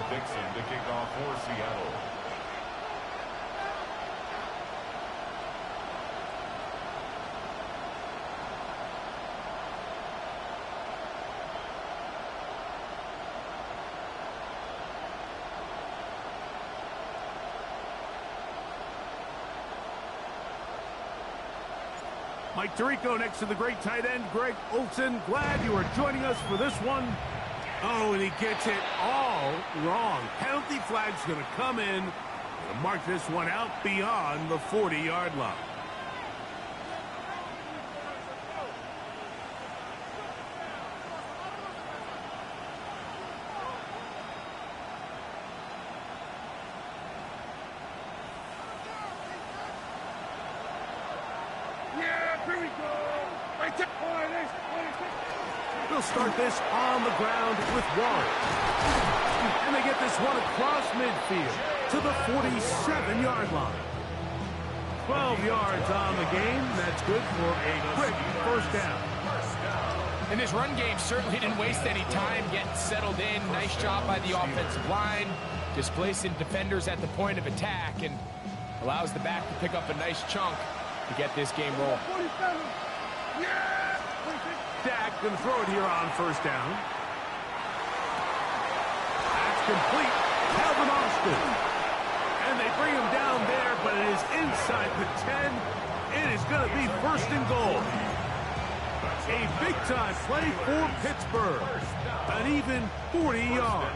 Dixon to kick off for Seattle. Mike Tirico next to the great tight end, Greg Olsen. Glad you are joining us for this one. Oh, and he gets it all wrong. Penalty flag's going to come in to mark this one out beyond the 40-yard line. They'll start this on the ground with one. And they get this one across midfield to the 47-yard line. 12 yards on the game. That's good for a quick first down. And this run game certainly didn't waste any time getting settled in. Nice job by the offensive line, displacing defenders at the point of attack, and allows the back to pick up a nice chunk to get this game rolling. Dak going to throw it here on first down. That's complete. Calvin Austin. And they bring him down there, but it is inside the 10. It is going to be first and goal. A big-time play for Pittsburgh. An even 40 yards.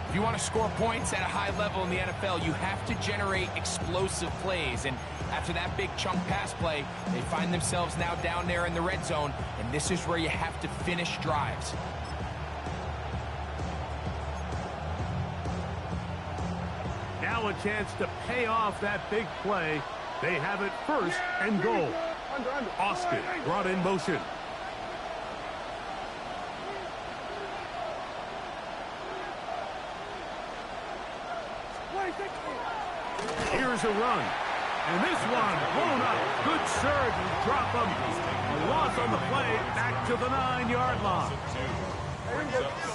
If you want to score points at a high level in the NFL, you have to generate explosive plays. And after that big chunk pass play, they find themselves now down there in the red zone, and this is where you have to finish drives. Now a chance to pay off that big play. They have it first and goal. Austin brought in motion. Here's a run. And this one blown up. Good surge and drop him. A loss on the play back to the 9-yard line.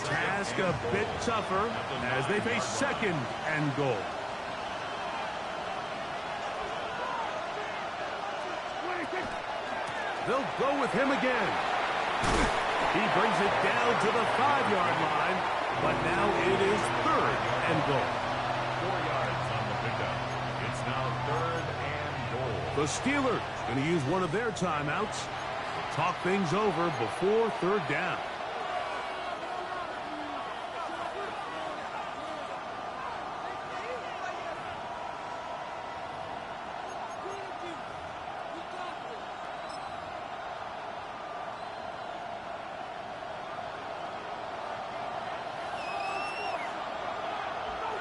Task a bit tougher as they face second and goal. They'll go with him again. He brings it down to the 5-yard line, but now it is third and goal. 4 yards on the pickup. It's now third and goal. The Steelers going to use one of their timeouts to talk things over before third down.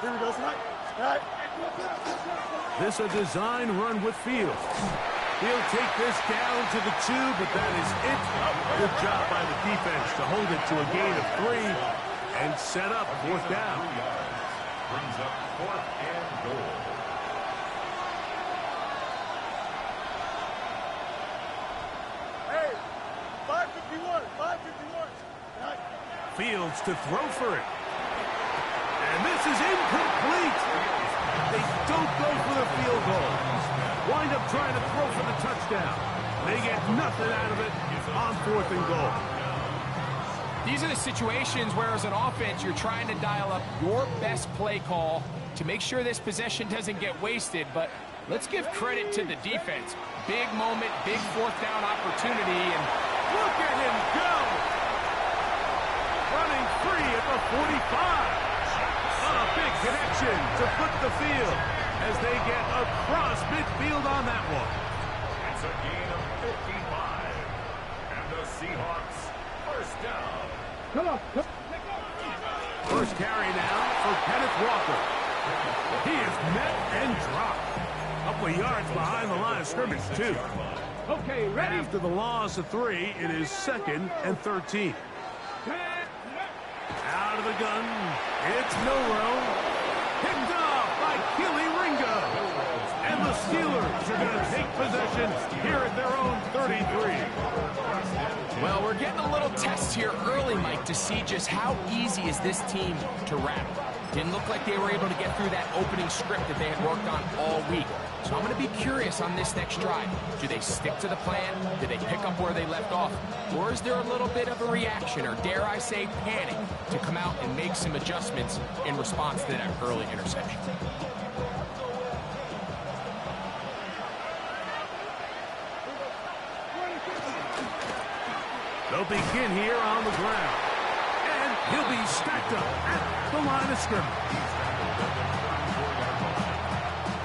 Here we go, right. This a design run with Fields. He'll take this down to the 2, but that is it. Good job by the defense to hold it to a gain of 3 and set up fourth down. Brings up fourth and goal. Hey, 551, 551. Right. Fields to throw for it. And this is incomplete. They don't go for the field goal. Wind up trying to throw for the touchdown. They get nothing out of it on fourth and goal. These are the situations where, as an offense, you're trying to dial up your best play call to make sure this possession doesn't get wasted. But let's give credit to the defense. Big moment, big fourth down opportunity, and look at him go. Running free at the 45. A big connection to put the field as they get across midfield on that one. It's a gain of 55. And the Seahawks first down. Come on. First carry now for Kenneth Walker. He is met and dropped. A couple of yards behind the line of scrimmage, too. Okay, ready? After the loss of 3, it is second and 13. Out of the gun, it's Milrow. Picked off by Keely Ringo. And the Steelers are going to take possession here at their own 33. Well, we're getting a little test here early, Mike, to see just how easy is this team to rattle. Didn't look like they were able to get through that opening script that they had worked on all week. So I'm going to be curious on this next drive. Do they stick to the plan? Do they pick up where they left off? Or is there a little bit of a reaction, or dare I say panic, to come out and make some adjustments in response to that early interception? They'll begin here on the ground. And he'll be stacked up at the line of scrimmage.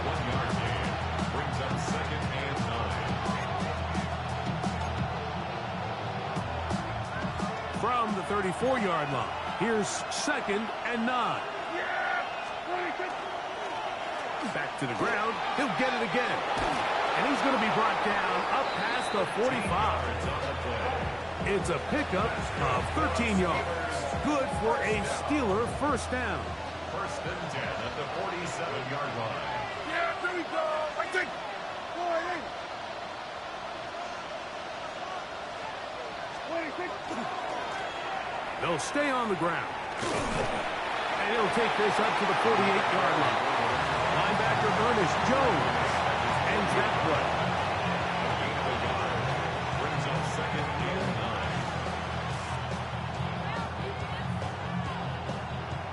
1-yard gain brings up 2nd and 9. From the 34-yard line, here's 2nd and 9. Back to the ground. He'll get it again. And he's going to be brought down up past the 45. It's a pickup of 13 yards. Good for a Steeler first down. 1st and 10 at the 47-yard line. Yeah, there we go. I think. They'll stay on the ground. And he'll take this up to the 48-yard line. Linebacker Ernest Jones ends that play. Gain of a yard brings up 2nd and 9.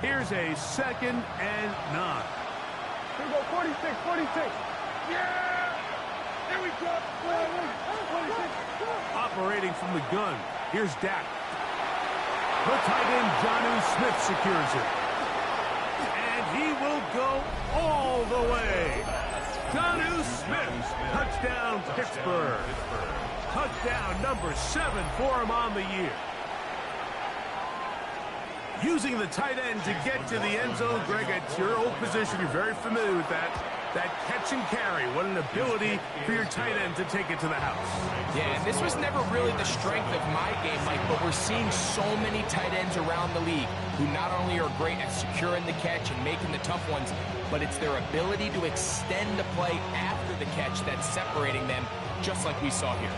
Here's a 2nd and 9. Here we go, 46, 46. Yeah! There we go. 46. Operating from the gun, here's Dak. The tight end, Jonnu Smith, secures it. And he will go all the way. Jonnu Smith, touchdown Pittsburgh. Touchdown number 7 for him on the year. Using the tight end to get to the end zone, Greg, it's your old position. You're very familiar with that. That catch and carry. What an ability for your tight end to take it to the house. Yeah, and this was never really the strength of my game, Mike, but we're seeing so many tight ends around the league who not only are great at securing the catch and making the tough ones, but it's their ability to extend the play after the catch that's separating them, just like we saw here.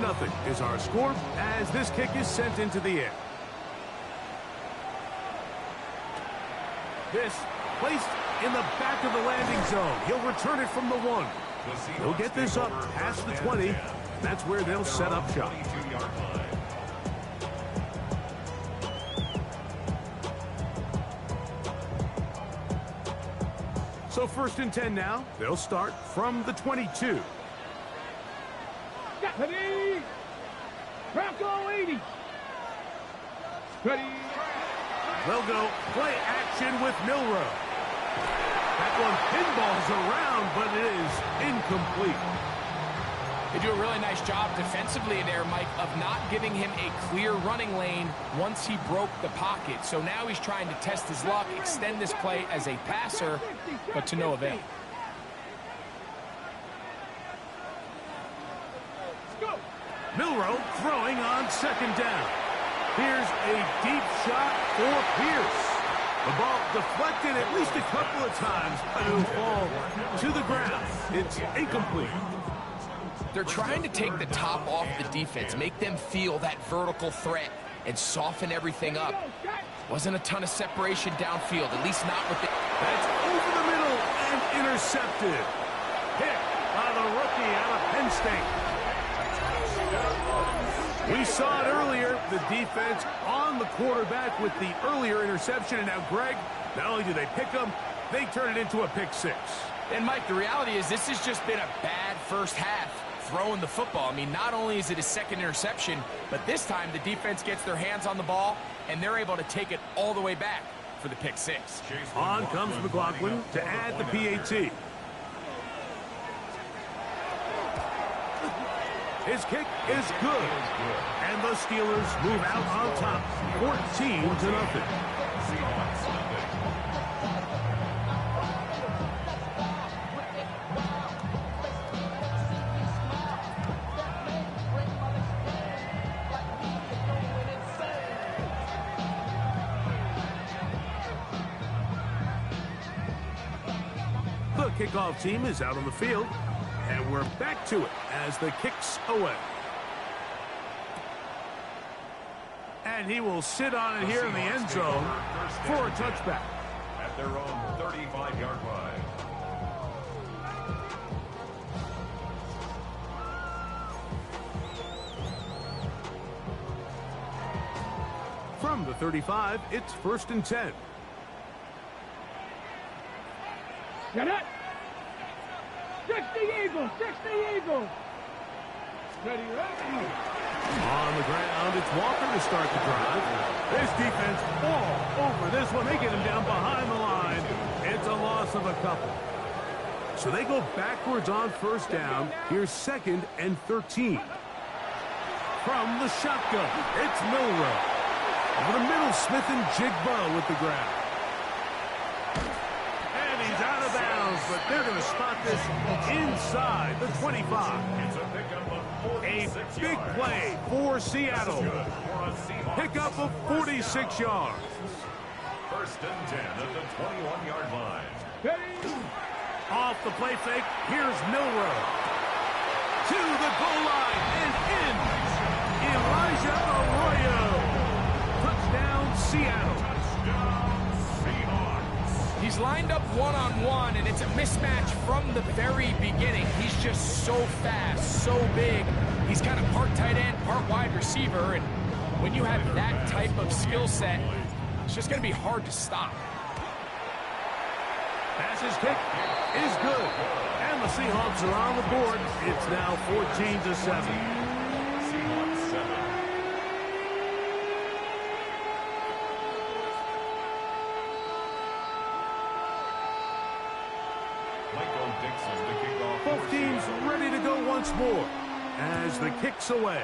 Nothing is our score as this kick is sent into the air. This placed in the back of the landing zone. He'll return it from the 1. He'll get this up past the 20. That's where they'll set up shop. 22-yard line. So 1st and 10 now. They'll start from the 22. Ready? Bronco 80. Ready? They'll go play action with Milrow. That one pinballs around, but it is incomplete. They do a really nice job defensively there, Mike, of not giving him a clear running lane once he broke the pocket. So now he's trying to test his luck, extend this play as a passer, but to no avail. Milrow throwing on 2nd down. Here's a deep shot for Pierce. The ball deflected at least a couple of times, but it'll fall to the ground. It's incomplete. They're trying to take the top off the defense, make them feel that vertical threat, and soften everything up. Wasn't a ton of separation downfield, at least not with the... That's over the middle and intercepted. Hit by the rookie out of Penn State. We saw it earlier, the defense on the quarterback with the earlier interception. And now, Greg, not only do they pick him, they turn it into a pick 6. And, Mike, the reality is this has just been a bad first half throwing the football. I mean, not only is it his 2nd interception, but this time the defense gets their hands on the ball, and they're able to take it all the way back for the pick 6. On comes McLaughlin to add the PAT. His kick is good. And the Steelers move out on top, 14-0. The kickoff team is out on the field, and we're back to it as the kick's away. And he will sit on it here in the end zone for a touchback. At their own 35-yard line. From the 35, it's 1st and 10. Get it! 60 Eagles! 60 Eagles! Ready, ready! On the ground, it's Walker to start the drive. This defense all over this one. They get him down behind the line. It's a loss of a couple. So they go backwards on 1st down. Here's 2nd and 13. From the shotgun, it's Milrow. Over the middle, Smith and Jigba with the grab. And he's out of bounds, but they're going to spot this inside the 25. It's a pickup of A 46 big yards. play for Seattle. Good for a Seahawks Pickup of 46 yards. 1st and 10 at the 21-yard line. Ready! Off the play fake, here's Milrow. To the goal line and in. Elijah Arroyo. Touchdown, Seattle. Touchdown, Seahawks. He's lined up one-on-one, and it's a mismatch from the very beginning. He's just so fast, so big. He's kind of part tight end, part wide receiver, and when you have that type of skill set, it's just going to be hard to stop. Pass's kick is good. And the Seahawks are on the board. It's now 14-7. Seahawks 7. Michael Dixon to kick off. Both teams ready to go once more as the kick's away.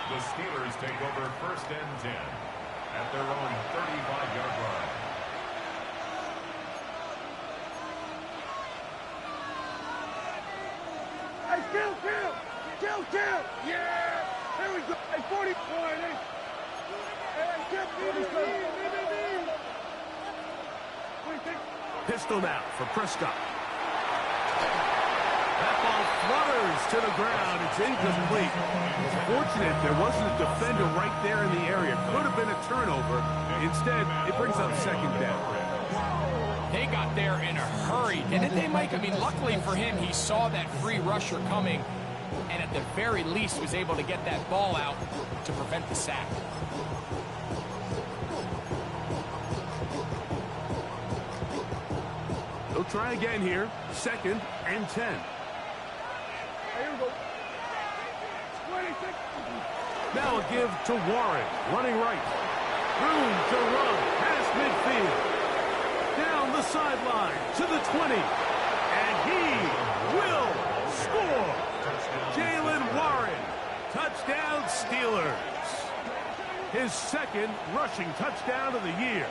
The Steelers take over 1st and 10 at their own 35-yard line. Hey, kill! Yeah! There we go! Hey, 40 point, hey! Hey, kill, Pistol now for Prescott. That ball flutters to the ground. It's incomplete. It's fortunate there wasn't a defender right there in the area. Could have been a turnover. Instead, it brings up 2nd down. They got there in a hurry, didn't they, Mike? I mean, luckily for him, he saw that free rusher coming, and at the very least was able to get that ball out to prevent the sack. They'll try again here. 2nd and 10. Here we go. 26. Now a give to Warren. Running right. Room to run past midfield. Down the sideline to the 20. And he will score. Jalen Warren. Touchdown, Steelers. His 2nd rushing touchdown of the year.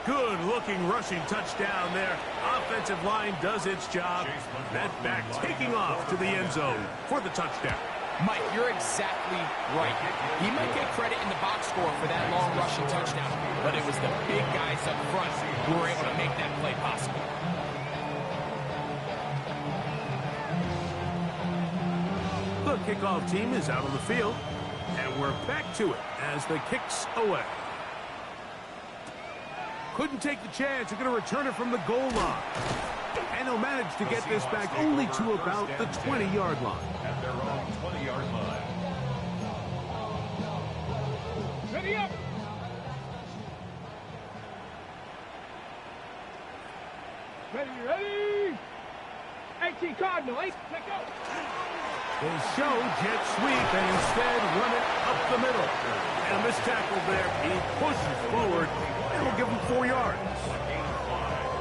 Good-looking rushing touchdown there. Offensive line does its job. That back taking off to the end zone for the touchdown. Mike, you're exactly right. He might get credit in the box score for that long rushing touchdown, but it was the big guys up front who were able to make that play possible. The kickoff team is out on the field, and we're back to it as the kick's away. Couldn't take the chance. They're going to return it from the goal line. And they'll manage to get this back only to about the 20-yard line. At their own 20-yard line. Ready up! Ready! 18 Cardinal, 8, let go! They show jet sweep and instead run it up the middle. And a missed tackle there. He pushes forward and will give him 4 yards.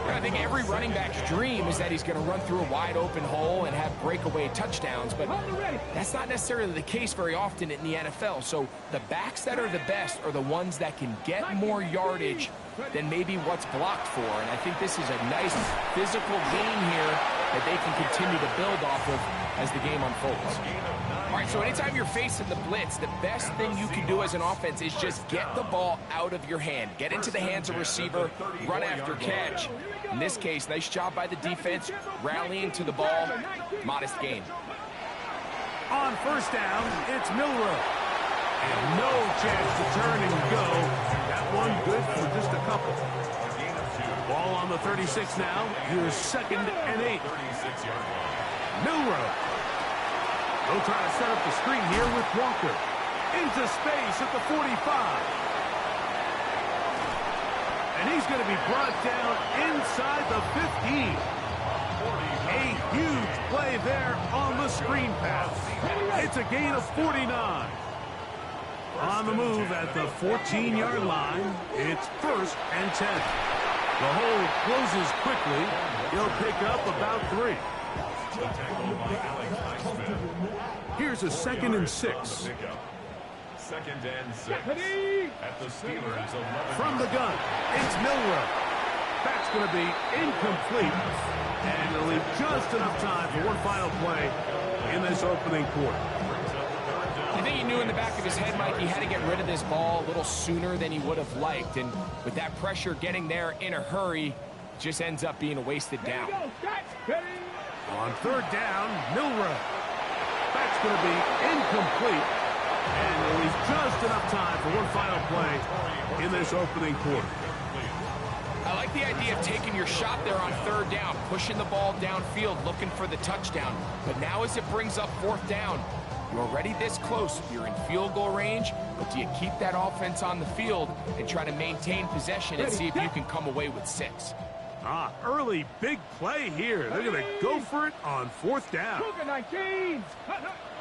I think every running back's dream is that he's going to run through a wide open hole and have breakaway touchdowns, but that's not necessarily the case very often in the NFL. So the backs that are the best are the ones that can get more yardage than maybe what's blocked for. And I think this is a nice physical game here that they can continue to build off of as the game unfolds. Gain of 9 All right, so anytime you're facing the blitz, the best thing you can do as an offense is just get the ball out of your hand. Get into the hands of receiver, run after catch. In this case, nice job by the defense, rallying to the ball. Modest gain. On first down, it's Milroe. And no chance to turn and go. That one good for just a couple. Ball on the 36 now. Here's 2nd and 8. Milroe. They'll try to set up the screen here with Walker. Into space at the 45. And he's going to be brought down inside the 15. A huge play there on the screen pass. It's a gain of 49. On the move at the 14-yard line, it's 1st and 10. The hole closes quickly. He'll pick up about 3. Here's a 2nd and 6. 2nd and 6. At the Steelers 11. From the gun, it's Milroe. That's going to be incomplete. And they'll leave just enough time for one final play in this opening quarter. I think he knew in the back of his head, Mike, he had to get rid of this ball a little sooner than he would have liked. And with that pressure getting there in a hurry, just ends up being a wasted down. On 3rd down, Milroe. That's going to be incomplete. And they'll leave just enough time for one final play in this opening quarter. I like the idea of taking your shot there on 3rd down, pushing the ball downfield, looking for the touchdown. But now as it brings up 4th down, you're already this close. You're in field goal range, but do you keep that offense on the field and try to maintain possession and see if you can come away with 6? Early big play here. They're going to go for it on 4th down.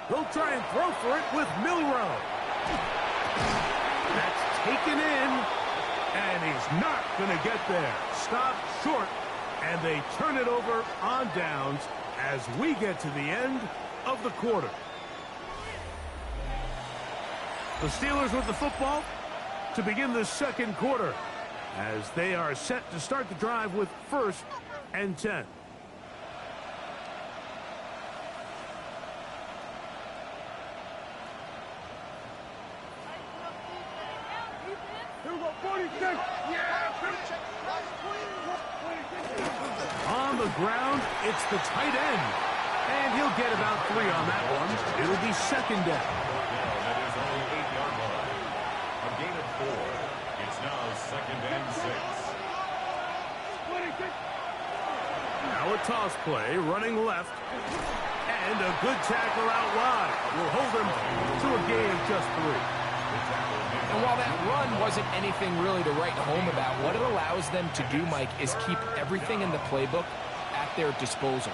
They'll try and throw for it with Milroe. That's taken in, and he's not going to get there. Stopped short, and they turn it over on downs as we get to the end of the quarter. The Steelers with the football to begin the 2nd quarter as they are set to start the drive with 1st and 10. Here we go, 46. On the ground, it's the tight end. And he'll get about 3 on that one. It'll be 2nd down. That is on the 8-yard line. A gain of 4. It's now 2nd and 6. Now a toss play, running left. And a good tackle out wide. Will hold him to a gain of just 3. And while that run wasn't anything really to write home about, what it allows them to do, Mike, is keep everything in the playbook at their disposal.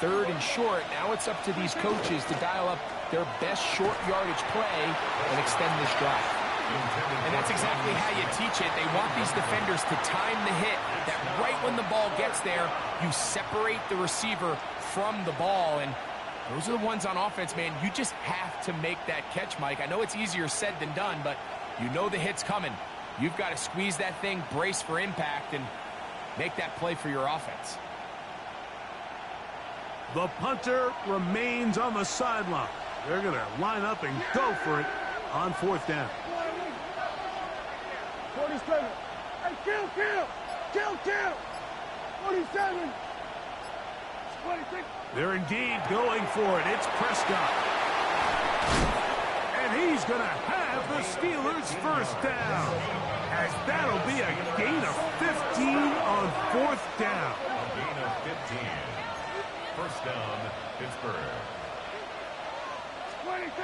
3rd and short, now it's up to these coaches to dial up their best short yardage play and extend this drive. And that's exactly how you teach it. They want these defenders to time the hit, that right when the ball gets there, you separate the receiver from the ball. And those are the ones on offense, man. You just have to make that catch, Mike. I know it's easier said than done, but you know the hit's coming. You've got to squeeze that thing, brace for impact, and make that play for your offense. The punter remains on the sideline. They're going to line up and go for it on 4th down. 47. Hey, kill. 47. 26. They're indeed going for it. It's Prescott. And he's going to have the Steelers' 1st down. As that'll be a gain of 15 on 4th down. A gain of 15. 1st down, Pittsburgh. 26.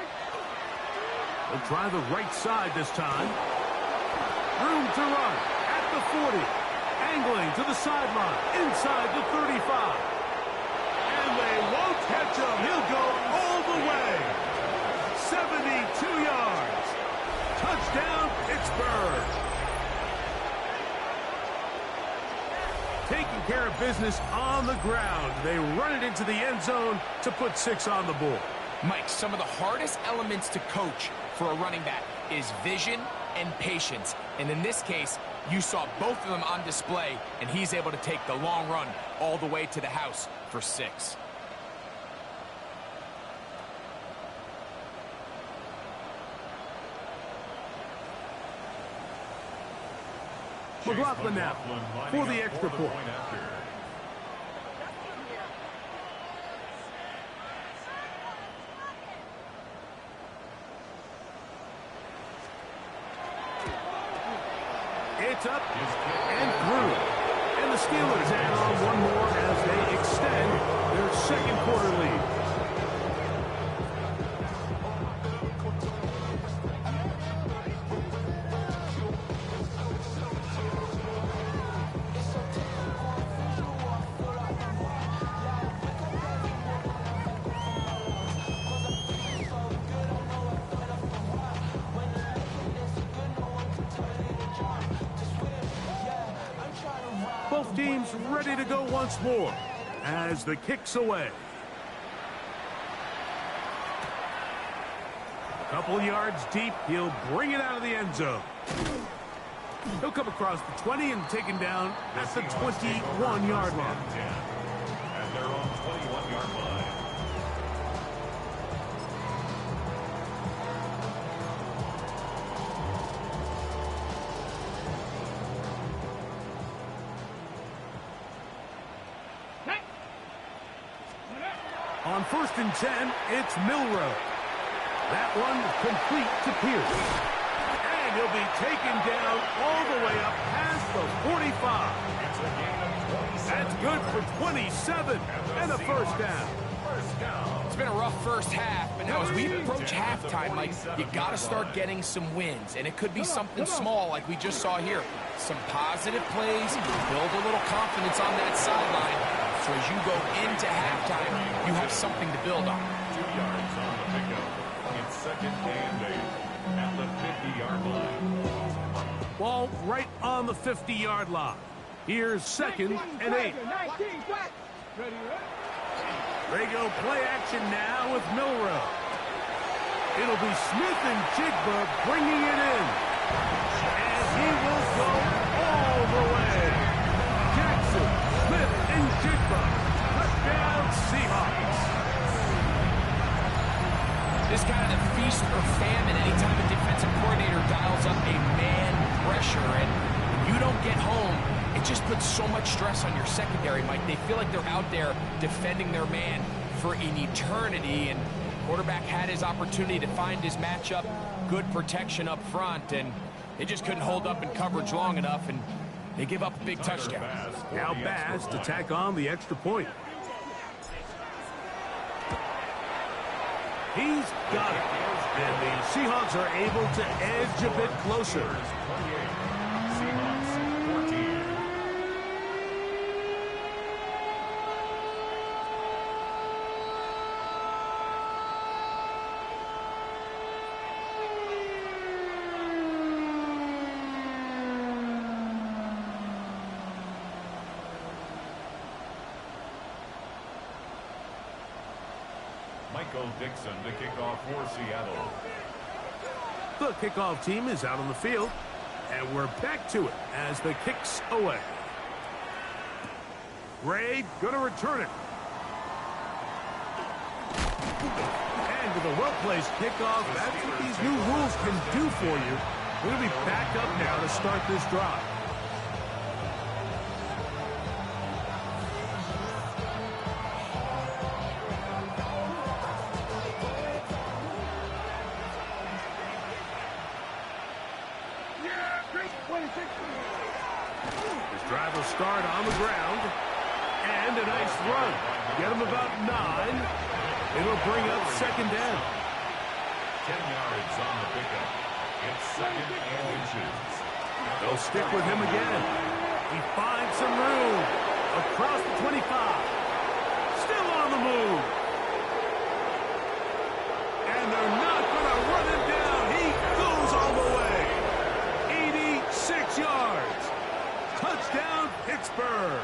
They'll try the right side this time. Room to run at the 40. Angling to the sideline. Inside the 35. And they won't catch him. He'll go all the way. 72 yards. Touchdown, Pittsburgh. Taking care of business on the ground. They run it into the end zone to put 6 on the board. Mike, some of the hardest elements to coach for a running back is vision and patience. And in this case, you saw both of them on display, and he's able to take the long run all the way to the house for 6. McLaughlin now for the extra point. after. It's up and through. And the Steelers add on one more as they extend their second quarter lead. Both teams ready to go once more as the kick's away. A couple yards deep, he'll bring it out of the end zone. He'll come across the 20 and taken down at the 21-yard line. At their own 21-yard line. On 1st and 10, it's Milrow. That one complete to Pierce. And he'll be taken down all the way up past the 45. That's good for 27 and a first down. It's been a rough first half, but now as we approach halftime, Mike, you got to start getting some wins. And it could be something small like we just saw here. Some positive plays, build a little confidence on that sideline. So as you go into halftime, you have something to build on. 2 yards on the pickup. It's second and 8 at the 50-yard line. Ball right on the 50-yard line. Here's second and 8. They go play action now with Milrow. It'll be Smith and Jigba bringing it in. And he will go all the way. Jackson, Smith, and Jigba. Touchdown, Seahawks. This kind of the feast or famine anytime a defensive coordinator dials up a man pressure. And when you don't get home, it just puts so much stress on your secondary, Mike. They feel like they're out there defending their man for an eternity. And quarterback had his opportunity to find his matchup. Good protection up front. And they just couldn't hold up in coverage long enough. And they give up a big touchdown. Now Bass to tack on the extra point. He's got it. And the Seahawks are able to edge a bit closer. Seahawks 14. Michael Dixon to kick off for Seattle. The kickoff team is out on the field, and we're back to it as the kick's away. Ray going to return it. And with a well-placed kickoff, that's what these new rules can do for you. We're going to be back up now to start this drive. This drive will start on the ground. And a nice run. Get him about 9. It'll bring up second down. 10 yards on the pickup. It's second and inches. They'll stick with him again. He finds some room. Across the 25. Still on the move. And they're not going to run him down. He goes all the way. 86 yards. Touchdown, Pittsburgh.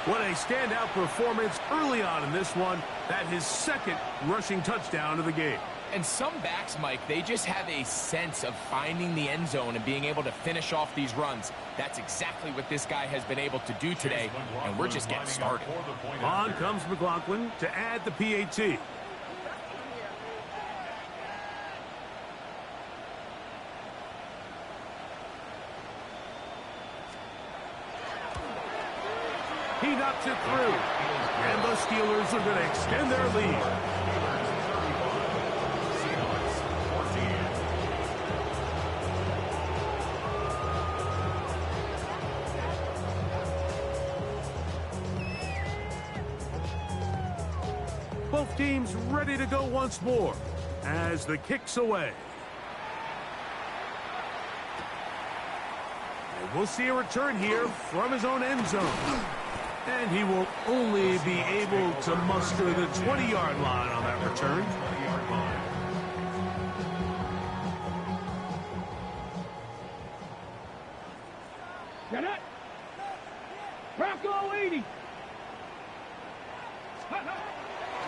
What a standout performance early on in this one. That his second rushing touchdown of the game. And some backs, Mike, they just have a sense of finding the end zone and being able to finish off these runs. That's exactly what this guy has been able to do today, and we're just getting started. On comes McLaughlin to add the PAT. He knocks it through. And the Steelers are going to extend their lead. Both teams ready to go once more as the kick's away. And we'll see a return here from his own end zone. And he will only be able to muster the 20-yard line on that return. Get it? Bronco 80.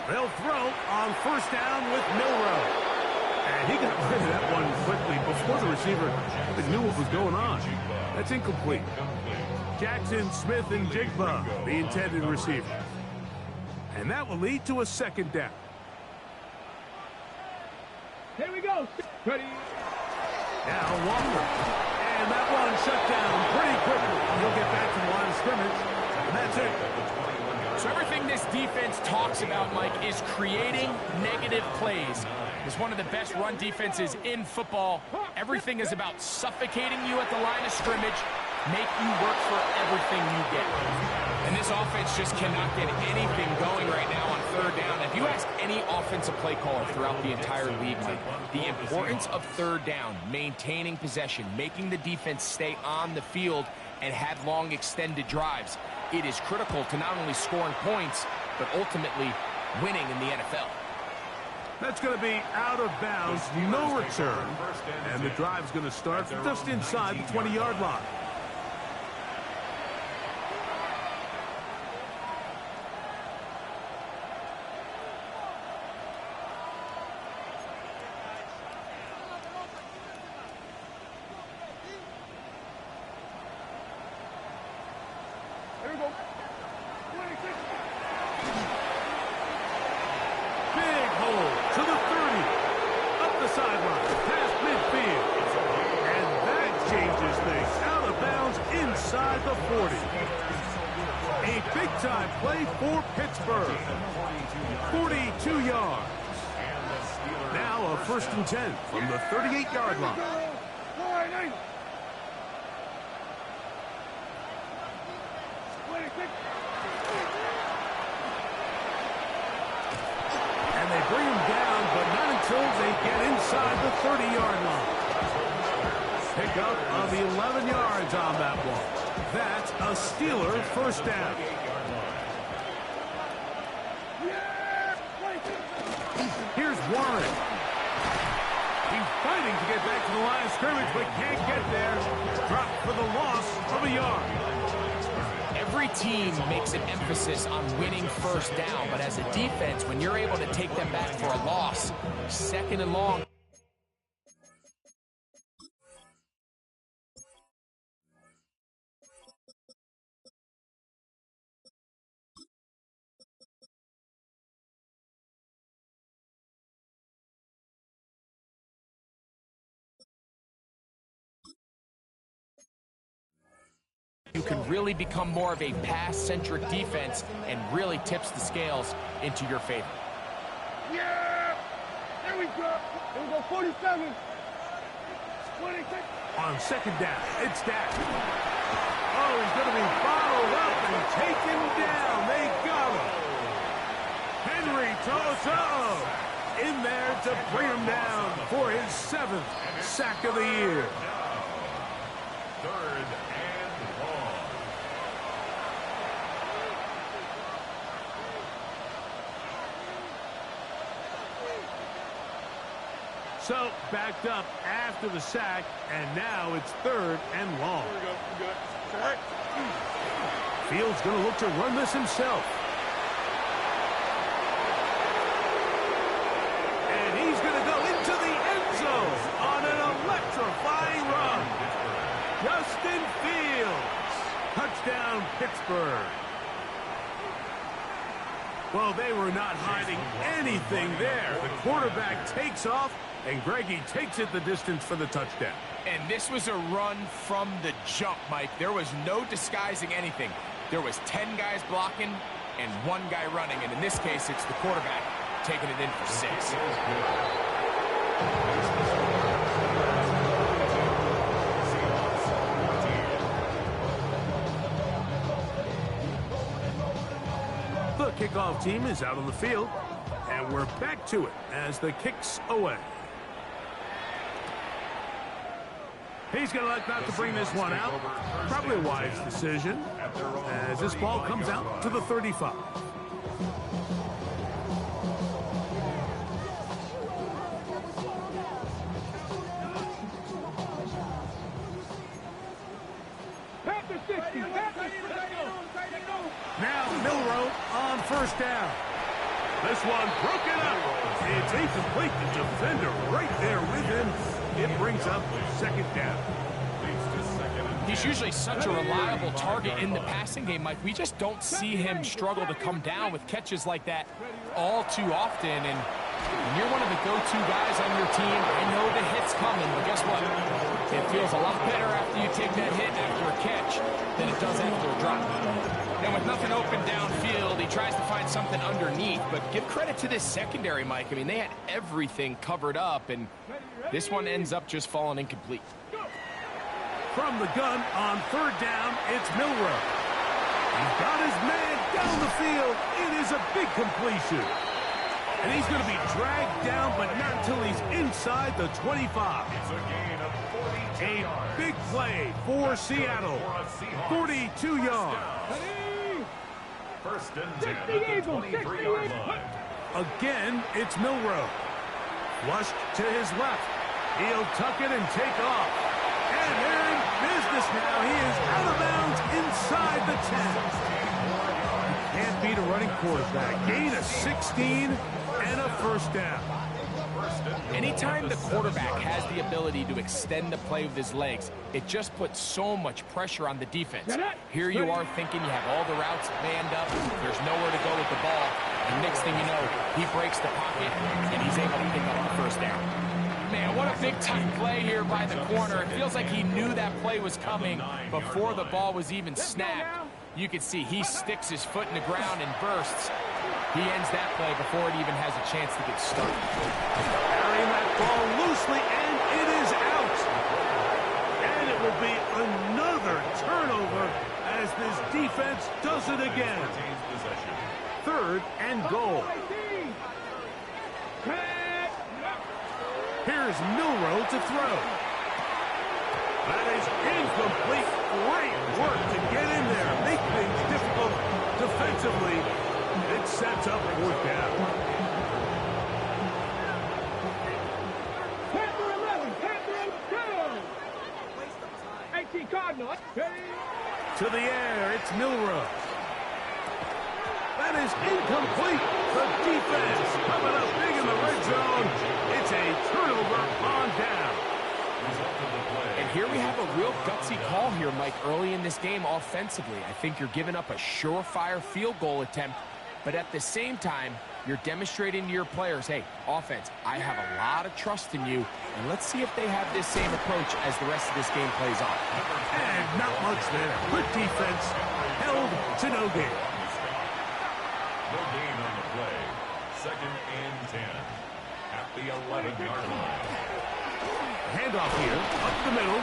They'll throw on first down with Milrow. And he got rid of that one quickly before the receiver even knew what was going on. That's incomplete. Jackson, Smith, and Jigba, the intended receivers. And that will lead to a second down. Here we go. Ready? Now Walker. And that one shut down pretty quickly. He'll get back to the line of scrimmage. And that's it. So everything this defense talks about, Mike, is creating negative plays. It's one of the best run defenses in football. Everything is about suffocating you at the line of scrimmage, make you work for everything you get. And this offense just cannot get anything going right now on third down. If you ask any offensive play caller throughout the entire league, Mike, the importance of third down, maintaining possession, making the defense stay on the field and have long extended drives, it is critical to not only scoring points, but ultimately winning in the NFL. That's going to be out of bounds, no return. And the drive's going to start just inside the 20-yard line. Here we go. 26. Big hole to the 30. Up the sideline, past midfield. And that changes things. Out of bounds inside the 40. A big-time play for Pittsburgh. 42 yards. Now a 1st and 10 from the 38-yard line. Line 8. 26. And they bring him down, but not until they get inside the 30-yard line. Pick up of 11 yards on that one. That's a Steeler first down. Here's Warren. He's fighting to get back to the line of scrimmage, but can't get there. Dropped for the loss of a yard. Every team makes an emphasis on winning first down, but as a defense, when you're able to take them back for a loss, 2nd and long. You can really become more of a pass-centric defense and really tips the scales into your favor. Yeah! There we go. Here we go. 47. 26. On 2nd down, it's Dak. Oh, he's going to be bottled up and taken down. They got him. Henry Toto in there to bring him down for his 7th sack of the year. 3rd and long. So, backed up after the sack, and now it's 3rd and long. Here we go. We good. Sack. Fields going to look to run this himself. And he's going to go into the end zone on an electrifying run. Justin Fields. Touchdown, Pittsburgh. Well, they were not hiding anything there. The quarterback takes off, and Greggy takes it the distance for the touchdown. And this was a run from the jump, Mike. There was no disguising anything. there was 10 guys blocking and 1 guy running, and in this case, it's the quarterback taking it in for 6. The kickoff team is out on the field, and we're back to it as the kick's away. He's going to like not to bring this one out. Probably a wise decision as this ball comes out to the 35. Now Milrow on first down. This one broken up. It's incomplete. The defender right there with him. It brings up second down. He's usually such a reliable target in the passing game, Mike. We just don't see him struggle to come down with catches like that all too often. And when you're one of the go-to guys on your team, I know the hit's coming, but guess what? It feels a lot better after you take that hit after a catch than it does after a drop. And with nothing open downfield, he tries to find something underneath. But give credit to this secondary, Mike. I mean, they had everything covered up, and this one ends up just falling incomplete. From the gun on third down, it's Milrow. He's got his man down the field. It is a big completion. And he's going to be dragged down, but not until he's inside the 25. It's a gain of 42 yards. A big play for Seattle. 42 yards. First and 10 at the 23-yard line. Again, it's Milrow. Flushed to his left. He'll tuck it and take off. And they're in business now. He is out of bounds inside the 10. Can't beat a running quarterback. Gain of 16 and a first down. Anytime the quarterback has the ability to extend the play with his legs, it just puts so much pressure on the defense. Here you are thinking you have all the routes manned up, there's nowhere to go with the ball, and next thing you know, he breaks the pocket, and he's able to pick up the first down. Man, what a big-time play here by the corner. It feels like he knew that play was coming before the ball was even snapped. You can see he sticks his foot in the ground and bursts. He ends that play before it even has a chance to get started. Carrying that ball loosely, and it is out. And it will be another turnover as this defense does it again. Third and goal. Here's Milrow to throw. That is incomplete. Great work to get in there, make things difficult defensively. It sets up fourth down. Panther 11, Panther 2. 18 Cardinal. To the air, it's Milrow. That is incomplete. The defense coming up big in the red zone. It's a turnover on down. And here we have a real gutsy call here, Mike, early in this game offensively. I think you're giving up a surefire field goal attempt, but at the same time, you're demonstrating to your players, hey, offense, I have a lot of trust in you, and let's see if they have this same approach as the rest of this game plays on. And not much there. Good defense, held to no gain. No gain on the play. Second and 10 at the 11-yard line. Handoff here, up the middle,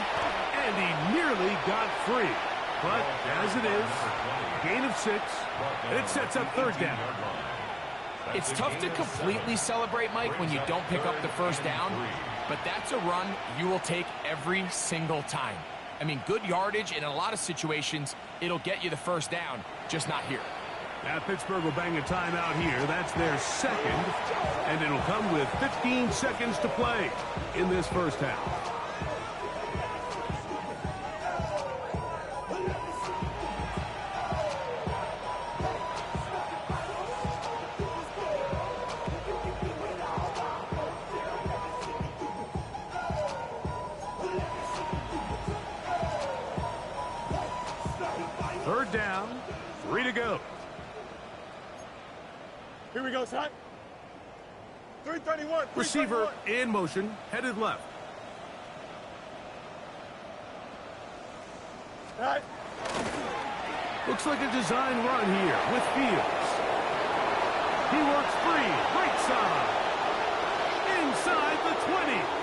and he nearly got free. But as it is, gain of 6, and it sets up third down. It's tough to completely celebrate, Mike, when you don't pick up the first down, but that's a run you will take every single time. I mean, good yardage in a lot of situations, it'll get you the first down, just not here. Now Pittsburgh will bang a timeout here. That's their second, and it'll come with 15 seconds to play in this first half. Third down, 3 to go. Here we go, son. 331. Receiver in motion, headed left. All right. Looks like a design run here with Fields. He works free, right side. Inside the 20.